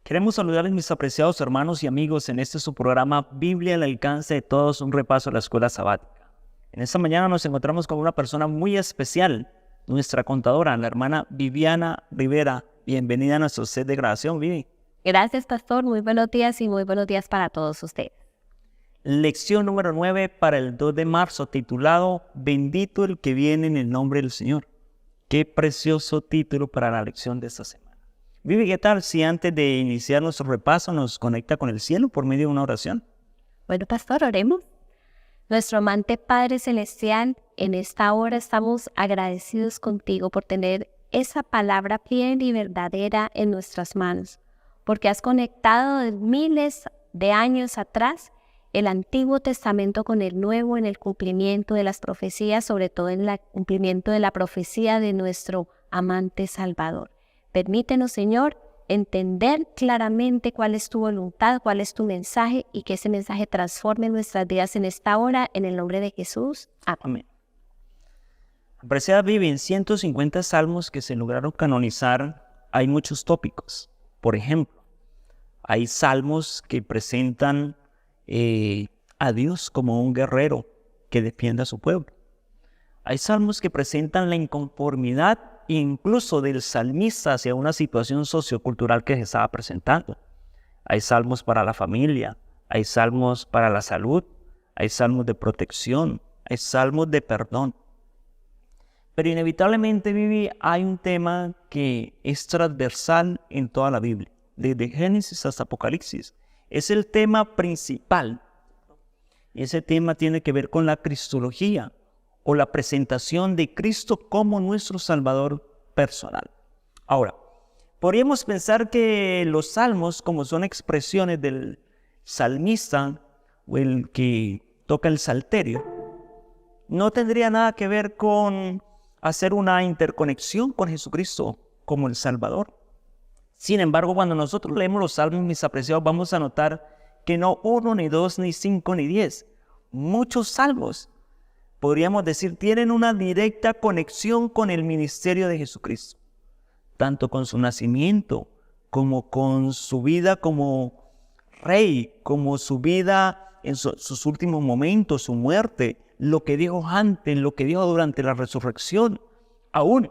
Queremos saludarles, mis apreciados hermanos y amigos, en este su programa Biblia al alcance de todos, un repaso a la escuela sabática. En esta mañana nos encontramos con una persona muy especial, nuestra contadora, la hermana Viviana Rivera. Bienvenida a nuestro set de grabación, Vivi. Gracias, pastor. Muy buenos días y muy buenos días para todos ustedes. Lección número 9 para el 2 de marzo, titulado Bendito el que viene en el nombre del Señor. Qué precioso título para la lección de esta semana. Vivi, ¿qué tal si antes de iniciar nuestro repaso nos conecta con el cielo por medio de una oración? Bueno, pastor, oremos. Nuestro amante Padre Celestial, en esta hora estamos agradecidos contigo por tener esa palabra fiel y verdadera en nuestras manos, porque has conectado de miles de años atrás el Antiguo Testamento con el Nuevo en el cumplimiento de las profecías, sobre todo en el cumplimiento de la profecía de nuestro amante Salvador. Permítenos, Señor, entender claramente cuál es tu voluntad, cuál es tu mensaje y que ese mensaje transforme nuestras vidas en esta hora, en el nombre de Jesús. Amén. Apreciada Vivi, en 150 salmos que se lograron canonizar hay muchos tópicos. Por ejemplo, hay salmos que presentan a Dios como un guerrero que defiende a su pueblo. Hay salmos que presentan la inconformidad incluso del salmista hacia una situación sociocultural que se estaba presentando. Hay salmos para la familia, hay salmos para la salud, hay salmos de protección, hay salmos de perdón. Pero inevitablemente, Vivi, hay un tema que es transversal en toda la Biblia, desde Génesis hasta Apocalipsis. Es el tema principal. Y ese tema tiene que ver con la cristología, o la presentación de Cristo como nuestro Salvador personal. Ahora, podríamos pensar que los salmos, como son expresiones del salmista o el que toca el salterio, no tendría nada que ver con hacer una interconexión con Jesucristo como el Salvador. Sin embargo, cuando nosotros leemos los salmos, mis apreciados, vamos a notar que no 1, ni 2, ni 5, ni 10. Muchos salmos, podríamos decir, tienen una directa conexión con el ministerio de Jesucristo, tanto con su nacimiento, como con su vida como rey, como su vida en sus últimos momentos, su muerte, lo que dijo antes, lo que dijo durante la resurrección, aún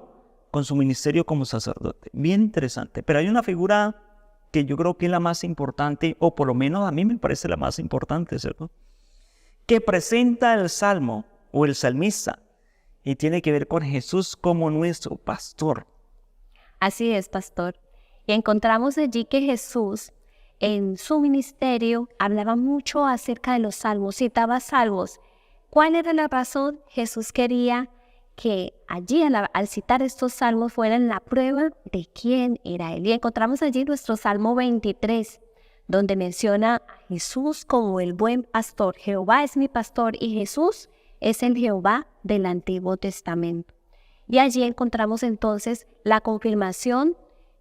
con su ministerio como sacerdote. Bien interesante. Pero hay una figura que yo creo que es la más importante, o por lo menos a mí me parece la más importante, ¿cierto?, que presenta el salmo o el salmista, y tiene que ver con Jesús como nuestro pastor. Así es, pastor. Y encontramos allí que Jesús, en su ministerio, hablaba mucho acerca de los salmos, citaba salmos. ¿Cuál era la razón? Jesús quería que allí, al citar estos salmos, fueran la prueba de quién era Él. Y encontramos allí nuestro Salmo 23, donde menciona a Jesús como el buen pastor. Jehová es mi pastor y Jesús es el Jehová del Antiguo Testamento. Y allí encontramos entonces la confirmación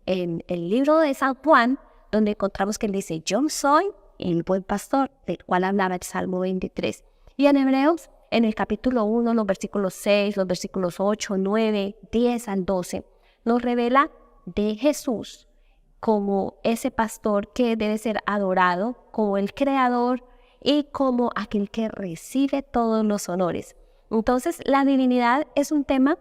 en el libro de San Juan, donde encontramos que él dice, yo soy el buen pastor, del cual hablaba el Salmo 23. Y en Hebreos, en el capítulo 1, los versículos 6, los versículos 8, 9, 10 al 12, nos revela de Jesús como ese pastor que debe ser adorado, como el creador y como aquel que recibe todos los honores. Entonces, la divinidad es un tema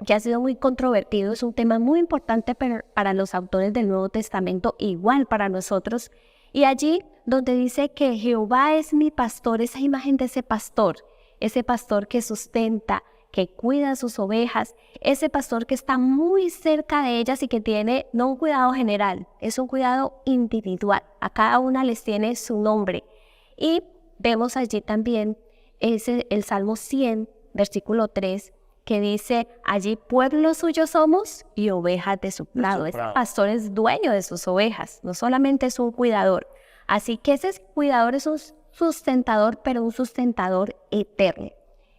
que ha sido muy controvertido, es un tema muy importante para los autores del Nuevo Testamento, igual para nosotros. Y allí donde dice que Jehová es mi pastor, esa imagen de ese pastor que sustenta, que cuida sus ovejas, ese pastor que está muy cerca de ellas y que tiene no un cuidado general, es un cuidado individual. A cada una les tiene su nombre. Y vemos allí también el Salmo 100, versículo 3, que dice, allí pueblo suyo somos y ovejas de su prado. Ese pastor es dueño de sus ovejas, no solamente es un cuidador. Así que ese cuidador es un sustentador, pero un sustentador eterno.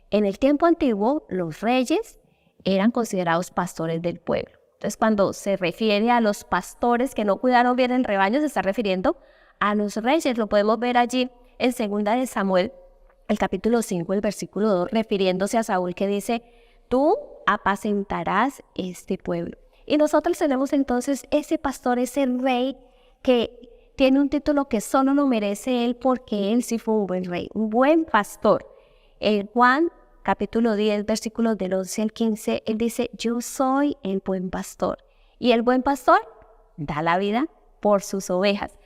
En el tiempo antiguo, los reyes eran considerados pastores del pueblo. Entonces, cuando se refiere a los pastores que no cuidaron bien el rebaño, se está refiriendo a los reyes. Lo podemos ver allí en 2 de Samuel, el capítulo 5, el versículo 2, refiriéndose a Saúl, que dice, tú apacentarás este pueblo. Y nosotros tenemos entonces ese pastor, ese rey que tiene un título que solo lo merece él porque él sí fue un buen rey, un buen pastor. En Juan capítulo 10, versículos del 11 al 15, él dice, yo soy el buen pastor. Y el buen pastor da la vida por sus ovejas.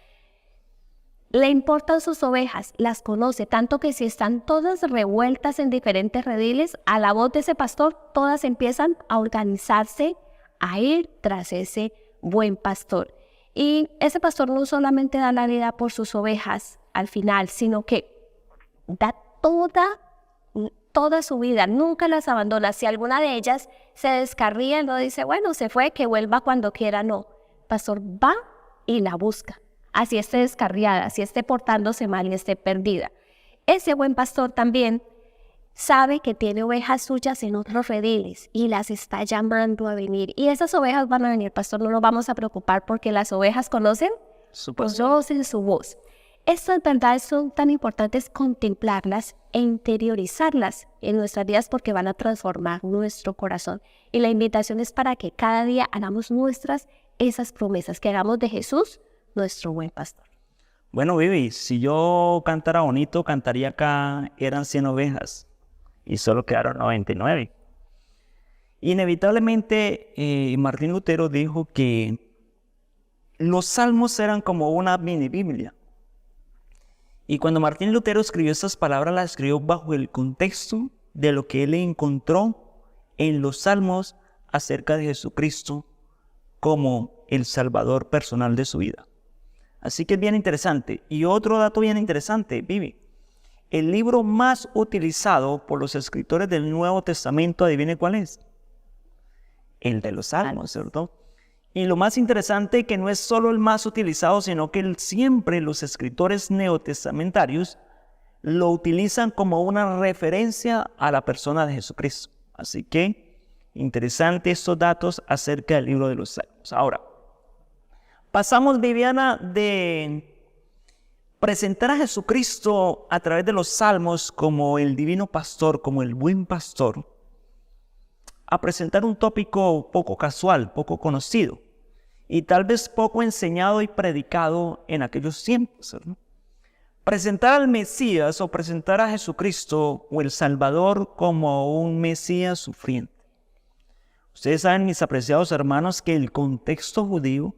Le importan sus ovejas, las conoce, tanto que si están todas revueltas en diferentes rediles, a la voz de ese pastor, todas empiezan a organizarse, a ir tras ese buen pastor. Y ese pastor no solamente da la vida por sus ovejas al final, sino que da toda su vida, nunca las abandona. Si alguna de ellas se descarría, no dice, bueno, se fue, que vuelva cuando quiera, no. El pastor va y la busca, así esté descarriada, así esté portándose mal y esté perdida. Ese buen pastor también sabe que tiene ovejas suyas en otros rediles y las está llamando a venir. Y esas ovejas van a venir, pastor, no nos vamos a preocupar porque las ovejas conocen, conocen su voz. Estas verdades son tan importantes contemplarlas e interiorizarlas en nuestras vidas porque van a transformar nuestro corazón. Y la invitación es para que cada día hagamos nuestras esas promesas, que hagamos de Jesús nuestro buen pastor. Bueno, Vivi, si yo cantara bonito, cantaría acá, eran 100 ovejas y solo quedaron 99. Inevitablemente, Martín Lutero dijo que los salmos eran como una mini Biblia. Y cuando Martín Lutero escribió estas palabras, las escribió bajo el contexto de lo que él encontró en los salmos acerca de Jesucristo como el salvador personal de su vida. Así que es bien interesante. Y otro dato bien interesante, Vivi. El libro más utilizado por los escritores del Nuevo Testamento, adivine cuál es. El de los Salmos, ¿cierto? Y lo más interesante que no es solo el más utilizado, sino que siempre los escritores neotestamentarios lo utilizan como una referencia a la persona de Jesucristo. Así que interesante estos datos acerca del libro de los Salmos. Ahora, pasamos, Viviana, de presentar a Jesucristo a través de los Salmos como el divino pastor, como el buen pastor, a presentar un tópico poco casual, poco conocido y tal vez poco enseñado y predicado en aquellos tiempos, ¿no? Presentar al Mesías o presentar a Jesucristo o el Salvador como un Mesías sufriente. Ustedes saben, mis apreciados hermanos, que el contexto judío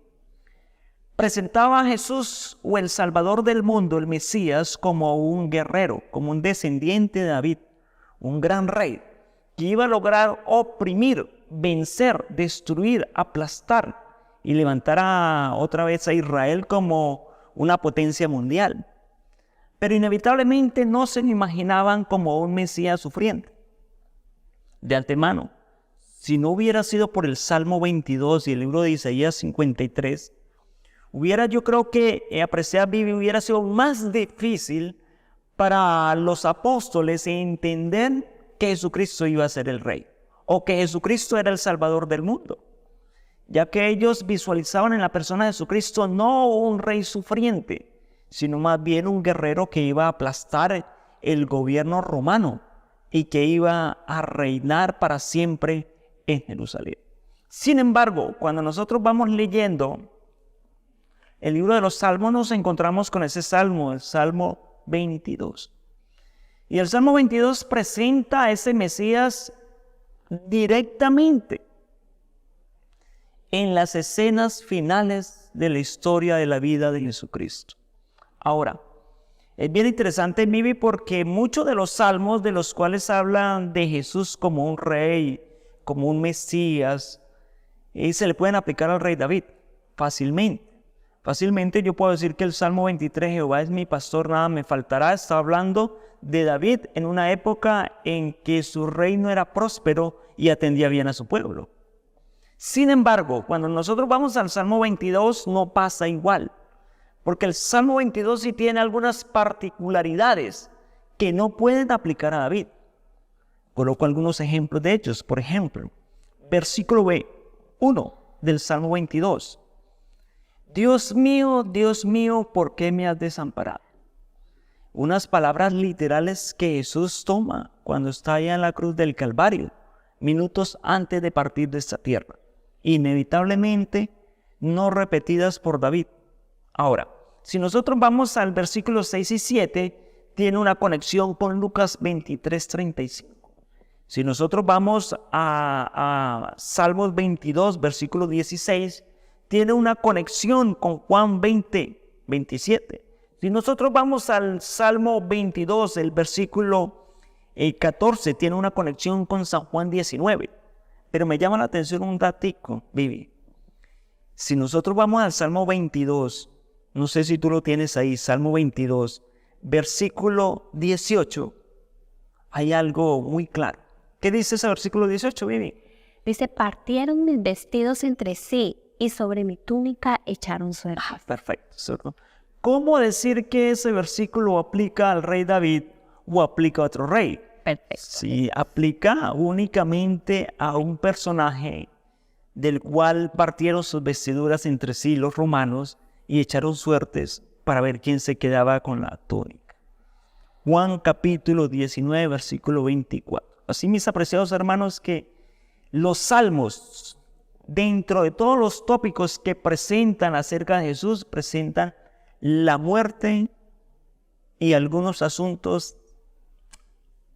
presentaba a Jesús o el Salvador del mundo, el Mesías, como un guerrero, como un descendiente de David, un gran rey, que iba a lograr oprimir, vencer, destruir, aplastar y levantar otra vez a Israel como una potencia mundial. Pero inevitablemente no se lo imaginaban como un Mesías sufriente. De antemano, si no hubiera sido por el Salmo 22 y el libro de Isaías 53, yo creo que apreciar Biblia hubiera sido más difícil para los apóstoles entender que Jesucristo iba a ser el rey o que Jesucristo era el Salvador del mundo, ya que ellos visualizaban en la persona de Jesucristo no un rey sufriente, sino más bien un guerrero que iba a aplastar el gobierno romano y que iba a reinar para siempre en Jerusalén. Sin embargo, cuando nosotros vamos leyendo el libro de los Salmos, nos encontramos con ese salmo, el Salmo 22. Y el Salmo 22 presenta a ese Mesías directamente en las escenas finales de la historia de la vida de Jesucristo. Ahora, es bien interesante, Vivi, porque muchos de los salmos de los cuales hablan de Jesús como un rey, como un Mesías, se le pueden aplicar al rey David fácilmente. Fácilmente yo puedo decir que el Salmo 23, Jehová es mi pastor, nada me faltará, está hablando de David en una época en que su reino era próspero y atendía bien a su pueblo. Sin embargo, cuando nosotros vamos al Salmo 22 no pasa igual, porque el Salmo 22 sí tiene algunas particularidades que no pueden aplicar a David. Coloco algunos ejemplos de ellos. Por ejemplo, versículo 1 del Salmo 22. Dios mío, ¿por qué me has desamparado? Unas palabras literales que Jesús toma cuando está allá en la cruz del Calvario, minutos antes de partir de esta tierra. Inevitablemente no repetidas por David, Ahora, si nosotros vamos al versículo 6 y 7, tiene una conexión con Lucas 23:35. Si nosotros vamos a Salmos 22, versículo 16, tiene una conexión con Juan 20:27. Si nosotros vamos al Salmo 22, el versículo 14, tiene una conexión con San Juan 19. Pero me llama la atención un datico, Vivi. Si nosotros vamos al Salmo 22, no sé si tú lo tienes ahí, Salmo 22, versículo 18, hay algo muy claro. ¿Qué dice ese versículo 18, Vivi? Dice, partieron mis vestidos entre sí y sobre mi túnica echaron suerte. Perfecto, ¿cierto? ¿Cómo decir que ese versículo aplica al rey David o aplica a otro rey? Perfecto. Sí, aplica únicamente a un personaje del cual partieron sus vestiduras entre sí los romanos y echaron suertes para ver quién se quedaba con la túnica. Juan capítulo 19, versículo 24. Así, mis apreciados hermanos, que los salmos, dentro de todos los tópicos que presentan acerca de Jesús, presentan la muerte y algunos asuntos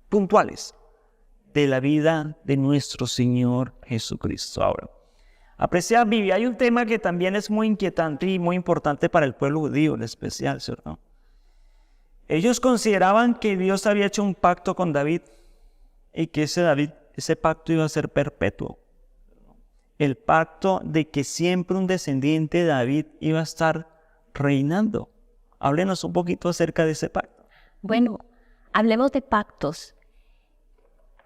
puntuales de la vida de nuestro Señor Jesucristo. Ahora, apreciada Vivi, hay un tema que también es muy inquietante y muy importante para el pueblo judío en especial, ¿cierto? Ellos consideraban que Dios había hecho un pacto con David y que ese pacto iba a ser perpetuo. El pacto de que siempre un descendiente de David iba a estar reinando. Háblenos un poquito acerca de ese pacto. Bueno, hablemos de pactos.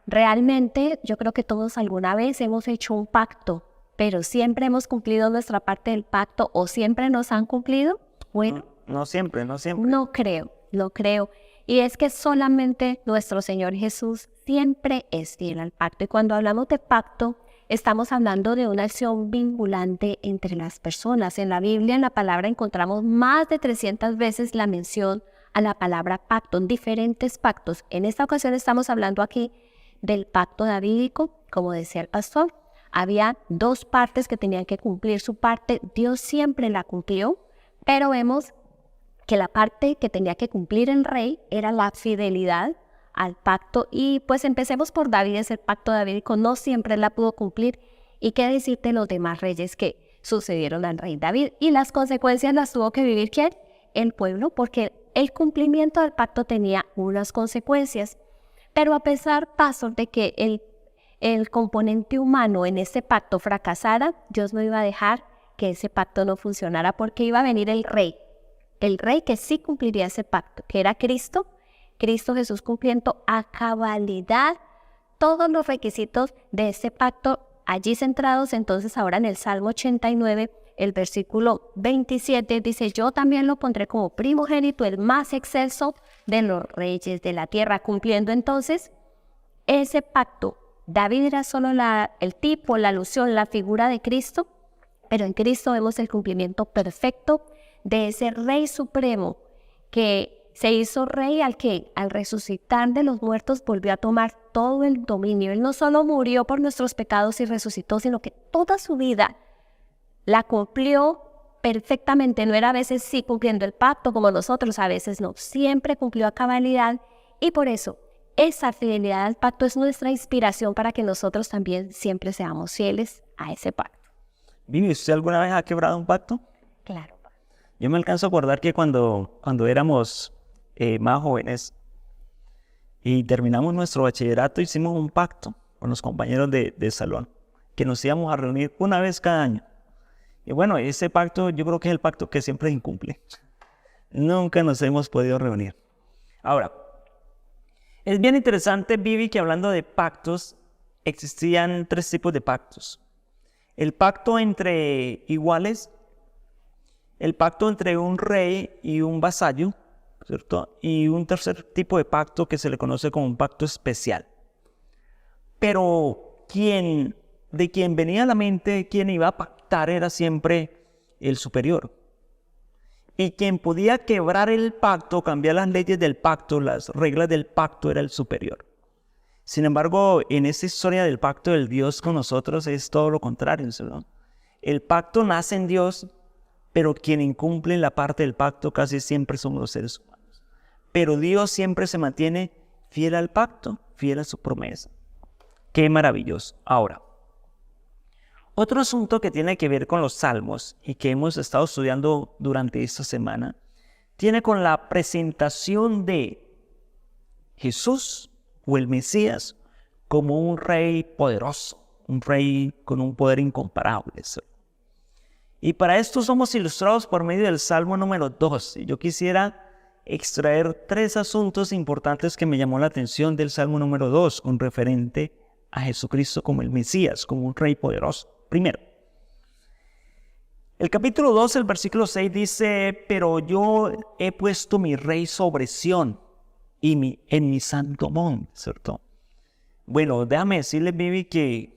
Realmente yo creo que todos alguna vez hemos hecho un pacto, pero siempre hemos cumplido nuestra parte del pacto o siempre nos han cumplido. Bueno, no siempre. No creo. Y es que solamente nuestro Señor Jesús siempre es fiel al pacto. Y cuando hablamos de pacto, estamos hablando de una acción vinculante entre las personas. En la Biblia, en la palabra, encontramos más de 300 veces la mención a la palabra pacto, en diferentes pactos. En esta ocasión estamos hablando aquí del pacto davídico, como decía el pastor. Había dos partes que tenían que cumplir su parte. Dios siempre la cumplió, pero vemos que la parte que tenía que cumplir el rey era la fidelidad al pacto. Y pues empecemos por David, ese pacto davídico no siempre la pudo cumplir. ¿Y qué decirte los demás reyes que sucedieron al rey David? Y las consecuencias las tuvo que vivir ¿quién? El pueblo, porque el cumplimiento del pacto tenía unas consecuencias. Pero a pesar, pastor, de que el componente humano en ese pacto fracasara, Dios no iba a dejar que ese pacto no funcionara, porque iba a venir el rey que sí cumpliría ese pacto, que era Cristo Jesús, cumpliendo a cabalidad todos los requisitos de ese pacto, allí centrados. Entonces ahora en el Salmo 89, el versículo 27 dice, yo también lo pondré como primogénito, el más excelso de los reyes de la tierra, cumpliendo entonces ese pacto. David era solo el tipo, la alusión, la figura de Cristo, pero en Cristo vemos el cumplimiento perfecto de ese Rey Supremo que se hizo rey al resucitar de los muertos volvió a tomar todo el dominio. Él no solo murió por nuestros pecados y resucitó, sino que toda su vida la cumplió perfectamente. No era a veces sí cumpliendo el pacto como nosotros, a veces no. Siempre cumplió a cabalidad y por eso esa fidelidad al pacto es nuestra inspiración para que nosotros también siempre seamos fieles a ese pacto. Vivi, ¿usted alguna vez ha quebrado un pacto? Claro. Yo me alcanzo a acordar que cuando éramos más jóvenes y terminamos nuestro bachillerato, hicimos un pacto con los compañeros de salón, que nos íbamos a reunir una vez cada año. Y bueno, ese pacto yo creo que es el pacto que siempre incumple. Nunca nos hemos podido reunir. Ahora, es bien interesante, Vivi, que hablando de pactos, existían tres tipos de pactos. El pacto entre iguales, el pacto entre un rey y un vasallo, ¿cierto? Y un tercer tipo de pacto que se le conoce como un pacto especial. Pero de quien venía a la mente, quien iba a pactar era siempre el superior. Y quien podía quebrar el pacto, cambiar las leyes del pacto, las reglas del pacto, era el superior. Sin embargo, en esta historia del pacto del Dios con nosotros es todo lo contrario, ¿no? El pacto nace en Dios, pero quien incumple la parte del pacto casi siempre somos los seres humanos. Pero Dios siempre se mantiene fiel al pacto, fiel a su promesa. ¡Qué maravilloso! Ahora, otro asunto que tiene que ver con los salmos y que hemos estado estudiando durante esta semana, tiene con la presentación de Jesús o el Mesías como un rey poderoso, un rey con un poder incomparable. Y para esto somos ilustrados por medio del Salmo número 2. Y yo quisiera extraer 3 asuntos importantes que me llamó la atención del Salmo número 2 con referente a Jesucristo como el Mesías, como un rey poderoso. Primero, el capítulo 2, el versículo 6 dice: pero yo he puesto mi rey sobre Sión y en mi santo monte, ¿cierto? Bueno, déjame decirle, Vivi, que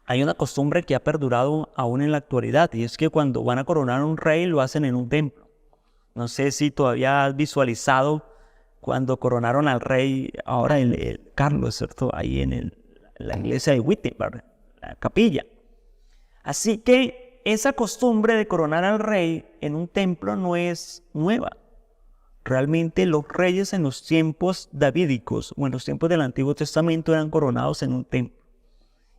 hay una costumbre que ha perdurado aún en la actualidad, y es que cuando van a coronar a un rey lo hacen en un templo. No sé si todavía has visualizado cuando coronaron al rey, ahora el Carlos, ¿cierto? Ahí en la iglesia de Wittenberg, la capilla. Así que esa costumbre de coronar al rey en un templo no es nueva. Realmente los reyes en los tiempos davídicos o en los tiempos del Antiguo Testamento eran coronados en un templo.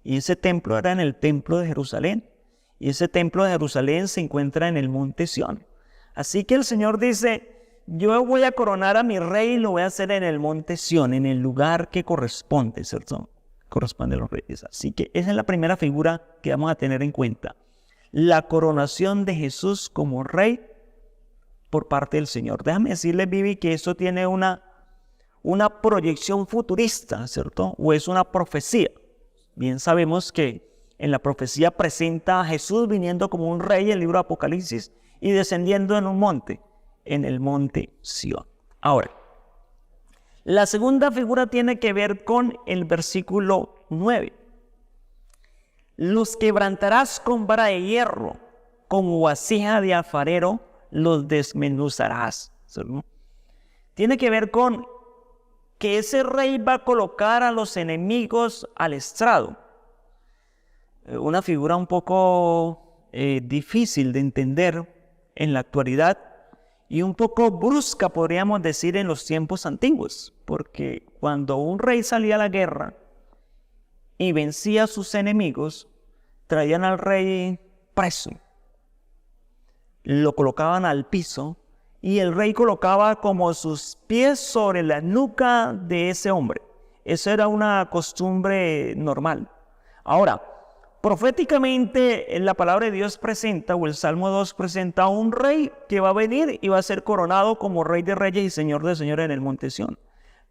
Y ese templo era en el templo de Jerusalén. Y ese templo de Jerusalén se encuentra en el monte Sión. Así que el Señor dice: yo voy a coronar a mi rey y lo voy a hacer en el monte Sión, en el lugar que corresponde, ¿cierto? Corresponde a los reyes. Así que esa es la primera figura que vamos a tener en cuenta. La coronación de Jesús como rey por parte del Señor. Déjame decirle, Vivi, que eso tiene una proyección futurista, ¿cierto? O es una profecía. Bien sabemos que en la profecía presenta a Jesús viniendo como un rey en el libro de Apocalipsis y descendiendo en un monte, en el monte Sión. Ahora, la segunda figura tiene que ver con el versículo 9. Los quebrantarás con vara de hierro, como vasija de alfarero los desmenuzarás. ¿Sí? Tiene que ver con que ese rey va a colocar a los enemigos al estrado. Una figura un poco difícil de entender en la actualidad y un poco brusca, podríamos decir, en los tiempos antiguos, porque cuando un rey salía a la guerra y vencía a sus enemigos, traían al rey preso, lo colocaban al piso y el rey colocaba como sus pies sobre la nuca de ese hombre. Esa era una costumbre normal. Ahora, proféticamente la palabra de Dios presenta, o el Salmo 2 presenta a un rey que va a venir y va a ser coronado como rey de reyes y señor de señores en el monte Sión,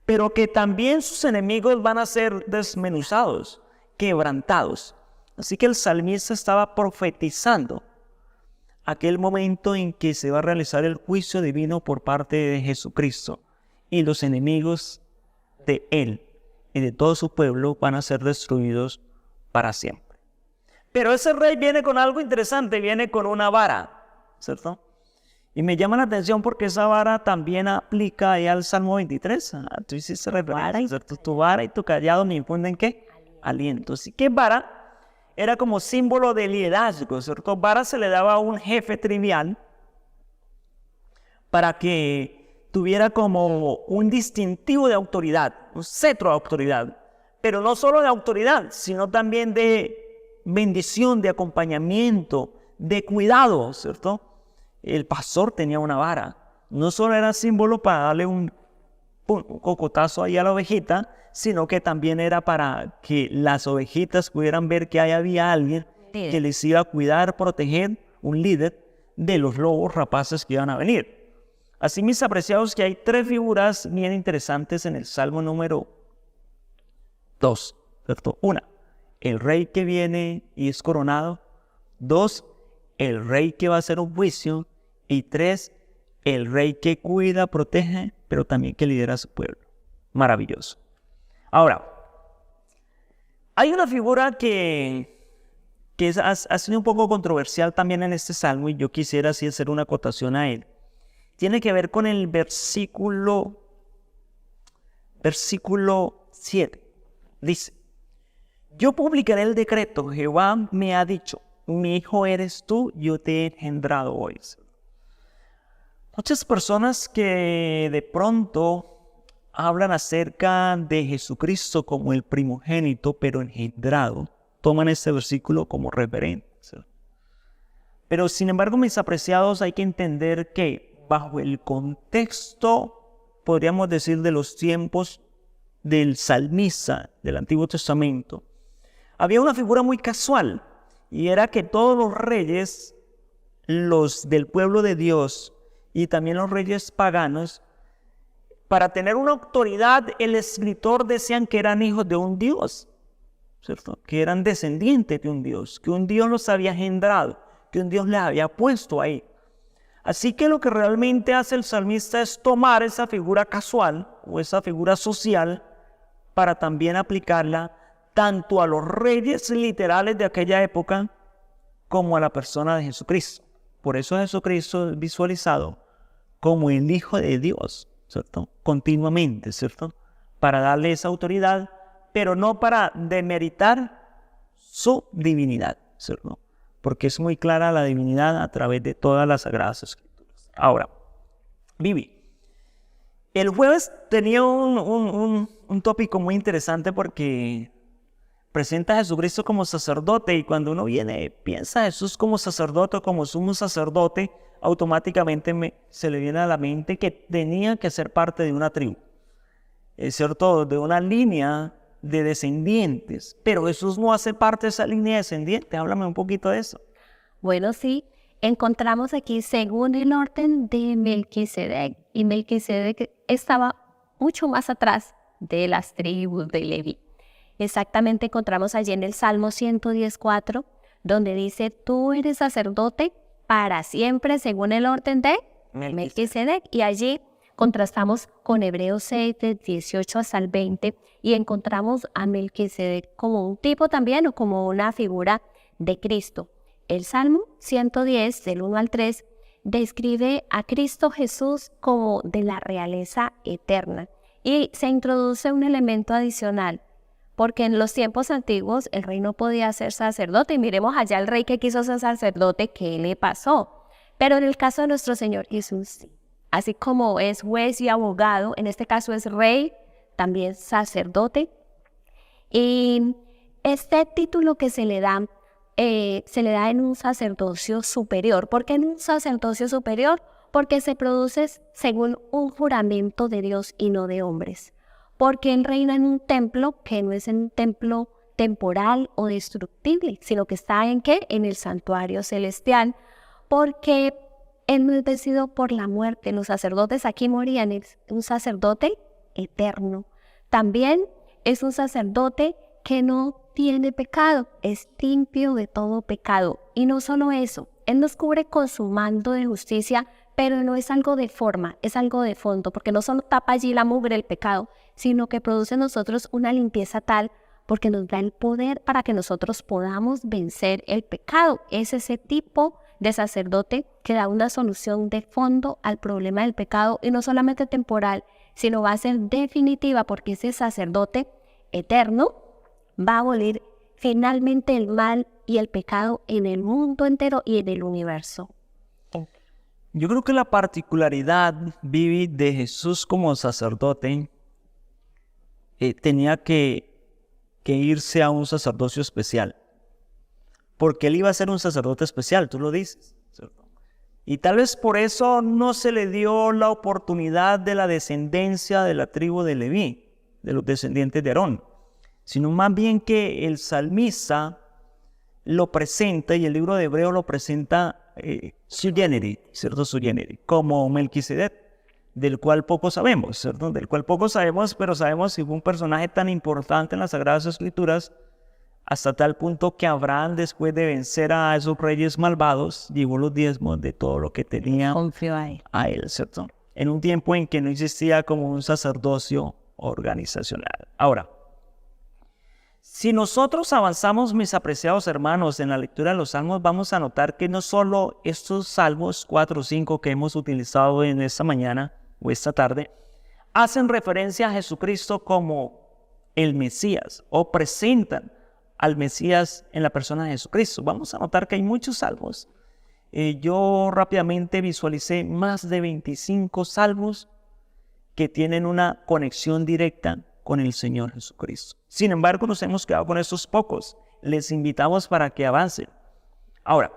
pero que también sus enemigos van a ser desmenuzados, quebrantados. Así que el salmista estaba profetizando aquel momento en que se va a realizar el juicio divino por parte de Jesucristo y los enemigos de él y de todo su pueblo van a ser destruidos para siempre. Pero ese rey viene con algo interesante, viene con una vara, ¿cierto? Y me llama la atención porque esa vara también aplica ahí al Salmo 23. Tú hiciste referencia, ¿cierto? Tu vara y tu callado me infunden ¿qué? Aliento. Así que vara era como símbolo de liderazgo, ¿cierto? Vara se le daba a un jefe trivial para que tuviera como un distintivo de autoridad, un cetro de autoridad, pero no solo de autoridad, sino también de bendición, de acompañamiento, de cuidado, ¿cierto? El pastor tenía una vara, no solo era símbolo para darle un cocotazo ahí a la ovejita, sino que también era para que las ovejitas pudieran ver que ahí había alguien que les iba a cuidar, proteger, un líder de los lobos rapaces que iban a venir. Así, mis apreciados, que hay 3 figuras bien interesantes en el Salmo número 2, ¿cierto? 1, el rey que viene y es coronado. 2, el rey que va a hacer un juicio. Y 3, el rey que cuida, protege, pero también que lidera a su pueblo. Maravilloso. Ahora, hay una figura que ha sido un poco controversial también en este salmo y yo quisiera así hacer una acotación a él. Tiene que ver con el versículo 7. Dice: yo publicaré el decreto, Jehová me ha dicho, mi hijo eres tú, yo te he engendrado hoy. Muchas personas que de pronto hablan acerca de Jesucristo como el primogénito, pero engendrado, toman este versículo como referente. Pero sin embargo, mis apreciados, hay que entender que bajo el contexto, podríamos decir, de los tiempos del salmista del Antiguo Testamento, había una figura muy casual, y era que todos los reyes, los del pueblo de Dios y también los reyes paganos, para tener una autoridad, el escritor decían que eran hijos de un Dios, ¿cierto? Que eran descendientes de un Dios, que un Dios los había engendrado, que un Dios les había puesto ahí. Así que lo que realmente hace el salmista es tomar esa figura casual o esa figura social para también aplicarla tanto a los reyes literales de aquella época como a la persona de Jesucristo. Por eso Jesucristo es visualizado como el Hijo de Dios, ¿cierto? Continuamente, ¿cierto? Para darle esa autoridad, pero no para demeritar su divinidad, ¿cierto? Porque es muy clara la divinidad a través de todas las Sagradas Escrituras. Ahora, Vivi, el jueves tenía un tópico muy interesante porque presenta a Jesucristo como sacerdote, y cuando uno piensa a Jesús como sacerdote o como sumo sacerdote, automáticamente se le viene a la mente que tenía que ser parte de una tribu, es cierto, de una línea de descendientes, pero Jesús no hace parte de esa línea de descendientes. Háblame un poquito de eso. Bueno, sí, encontramos aquí según el orden de Melquisedec, y Melquisedec estaba mucho más atrás de las tribus de Leví. Exactamente encontramos allí en el Salmo 110:4, donde dice, tú eres sacerdote para siempre según el orden de Melquisedec. Y allí contrastamos con Hebreos 6, del 18 hasta el 20, y encontramos a Melquisedec como un tipo también o como una figura de Cristo. El Salmo 110, del 1 al 3, describe a Cristo Jesús como de la realeza eterna, y se introduce un elemento adicional, porque en los tiempos antiguos el rey no podía ser sacerdote, y miremos allá el rey que quiso ser sacerdote, ¿qué le pasó? Pero en el caso de nuestro Señor Jesús, así como es juez y abogado, en este caso es rey, también sacerdote, y este título que se le da en un sacerdocio superior. ¿Por qué en un sacerdocio superior? Porque se produce según un juramento de Dios y no de hombres. Porque Él reina en un templo que no es un templo temporal o destructible, sino que está ¿en qué? En el santuario celestial. Porque Él no es vencido por la muerte. Los sacerdotes aquí morían. Es un sacerdote eterno. También es un sacerdote que no tiene pecado, es limpio de todo pecado. Y no solo eso, Él nos cubre con su manto de justicia, pero no es algo de forma, es algo de fondo, porque no solo tapa allí la mugre del pecado, sino que produce en nosotros una limpieza tal, porque nos da el poder para que nosotros podamos vencer el pecado. Es ese tipo de sacerdote que da una solución de fondo al problema del pecado, y no solamente temporal, sino va a ser definitiva, porque ese sacerdote eterno va a abolir finalmente el mal y el pecado en el mundo entero y en el universo. Yo creo que la particularidad, Vivi, de Jesús como sacerdote tenía que irse a un sacerdocio especial, porque Él iba a ser un sacerdote especial, tú lo dices, ¿cierto? Y tal vez por eso no se le dio la oportunidad de la descendencia de la tribu de Leví, de los descendientes de Aarón, sino más bien que el salmista lo presenta, y el libro de Hebreos lo presenta sui generis, ¿cierto? Sui generis, como Melquisedec, del cual poco sabemos, ¿cierto? Del cual poco sabemos, pero sabemos que fue un personaje tan importante en las Sagradas Escrituras, hasta tal punto que Abraham, después de vencer a esos reyes malvados, llevó los diezmos de todo lo que tenía a él, ¿cierto? En un tiempo en que no existía como un sacerdocio organizacional. Ahora, si nosotros avanzamos, mis apreciados hermanos, en la lectura de los salmos, vamos a notar que no solo estos salmos 4 o 5 que hemos utilizado en esta mañana o esta tarde, hacen referencia a Jesucristo como el Mesías, o presentan al Mesías en la persona de Jesucristo. Vamos a notar que hay muchos salmos. Yo rápidamente visualicé más de 25 salmos que tienen una conexión directa con el Señor Jesucristo. Sin embargo, nos hemos quedado con estos pocos. Les invitamos para que avancen. Ahora,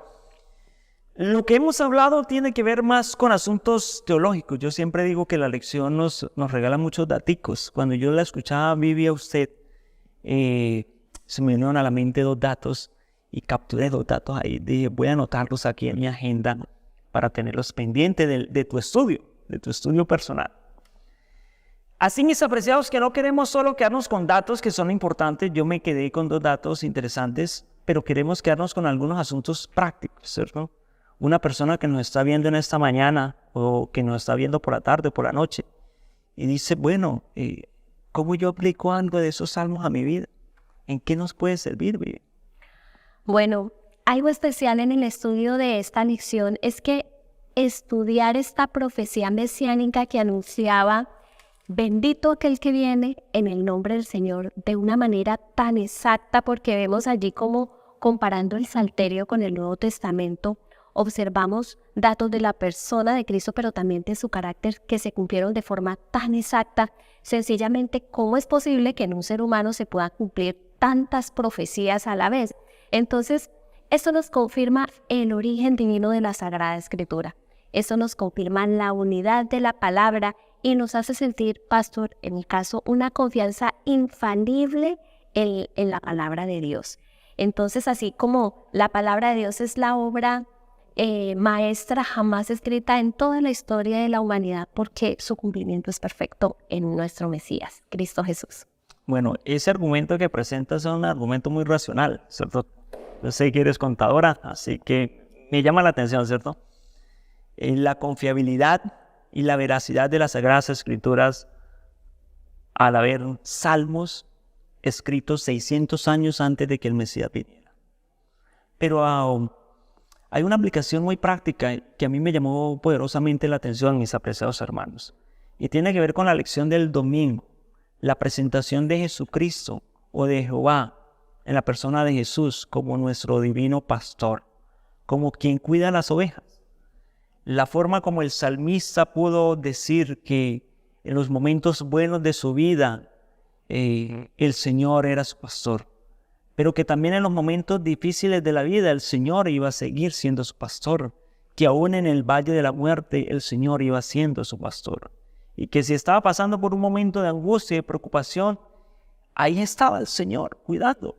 lo que hemos hablado tiene que ver más con asuntos teológicos. Yo siempre digo que la lección nos regala muchos daticos. Cuando yo la escuchaba a Vivi, a usted, se me vinieron a la mente 2 datos y capturé 2 datos ahí. Dije, voy a anotarlos aquí en mi agenda para tenerlos pendientes de tu estudio personal. Así, mis apreciados, que no queremos solo quedarnos con datos que son importantes. Yo me quedé con 2 datos interesantes, pero queremos quedarnos con algunos asuntos prácticos, ¿cierto? Una persona que nos está viendo en esta mañana o que nos está viendo por la tarde o por la noche y dice, bueno, ¿cómo yo aplico algo de esos salmos a mi vida? ¿En qué nos puede servir, Vivi? Bueno, algo especial en el estudio de esta lección es que estudiar esta profecía mesiánica que anunciaba bendito aquel que viene en el nombre del Señor de una manera tan exacta, porque vemos allí como comparando el Salterio con el Nuevo Testamento, observamos datos de la persona de Cristo, pero también de su carácter que se cumplieron de forma tan exacta. Sencillamente, ¿cómo es posible que en un ser humano se puedan cumplir tantas profecías a la vez? Entonces, esto nos confirma el origen divino de la Sagrada Escritura. Esto nos confirma la unidad de la palabra y nos hace sentir, pastor, en mi caso, una confianza infalible en la palabra de Dios. Entonces, así como la palabra de Dios es la obra maestra jamás escrita en toda la historia de la humanidad, porque su cumplimiento es perfecto en nuestro Mesías, Cristo Jesús. Bueno, ese argumento que presentas es un argumento muy racional, ¿cierto? Yo sé que eres contadora, así que me llama la atención, ¿cierto? La confiabilidad y la veracidad de las Sagradas Escrituras al haber salmos escritos 600 años antes de que el Mesías viniera. Pero hay una aplicación muy práctica que a mí me llamó poderosamente la atención, mis apreciados hermanos, y tiene que ver con la lección del domingo, la presentación de Jesucristo o de Jehová en la persona de Jesús como nuestro divino pastor, como quien cuida las ovejas. La forma como el salmista pudo decir que en los momentos buenos de su vida el Señor era su pastor, pero que también en los momentos difíciles de la vida el Señor iba a seguir siendo su pastor, que aún en el valle de la muerte el Señor iba siendo su pastor, y que si estaba pasando por un momento de angustia y de preocupación, ahí estaba el Señor cuidando.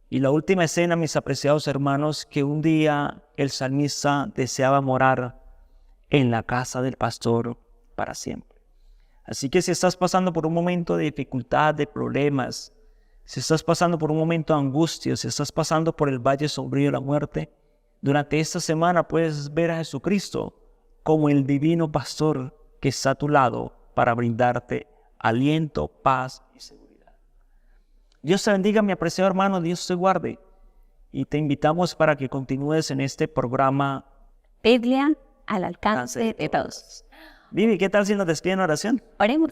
Y la última escena, mis apreciados hermanos, que un día el salmista deseaba morar en la casa del pastor para siempre. Así que si estás pasando por un momento de dificultad, de problemas, si estás pasando por un momento de angustia, si estás pasando por el valle sombrío de la muerte, durante esta semana puedes ver a Jesucristo como el divino pastor que está a tu lado para brindarte aliento, paz y seguridad. Dios te bendiga, mi apreciado hermano, Dios te guarde. Y te invitamos para que continúes en este programa Biblia al alcance de todos. Vivi, ¿qué tal si nos despiden en oración? Oremos.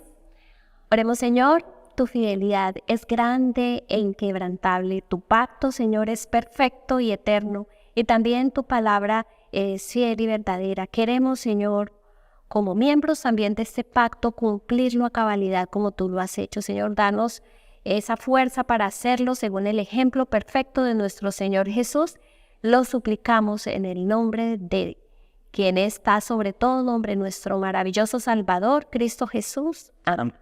Oremos, Señor. Tu fidelidad es grande e inquebrantable. Tu pacto, Señor, es perfecto y eterno. Y también tu palabra es fiel y verdadera. Queremos, Señor, como miembros también de este pacto, cumplirlo a cabalidad como tú lo has hecho. Señor, danos esa fuerza para hacerlo según el ejemplo perfecto de nuestro Señor Jesús. Lo suplicamos en el nombre de quien está sobre todo nombre, nuestro maravilloso Salvador, Cristo Jesús. Amén.